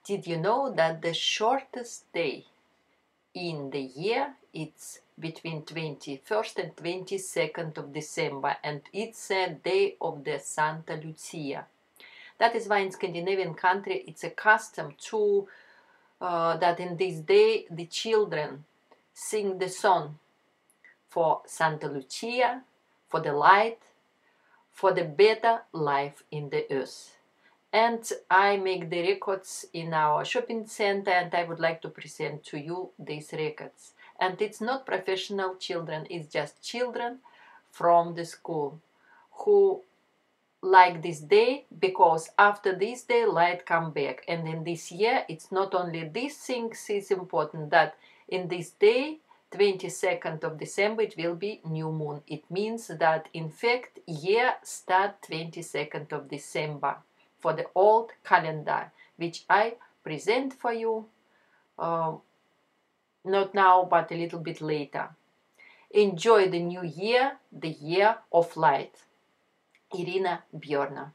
Did you know that the shortest day in the year it's between 21st and 22nd of December, and it's a day of the Santa Lucia. That is why in Scandinavian country it's a custom to that in this day the children sing the song for Santa Lucia, for the light, for the better life in the earth. And I make the records in our shopping center, and I would like to present to you these records. And it's not professional children, it's just children from the school who like this day, because after this day light come back. And in this year it's not only these things is important, that in this day 22nd of December it will be new moon. It means that in fact year start 22nd of December for the old calendar, which I present for you not now but a little bit later. Enjoy the new year, the year of light. Irina Björna.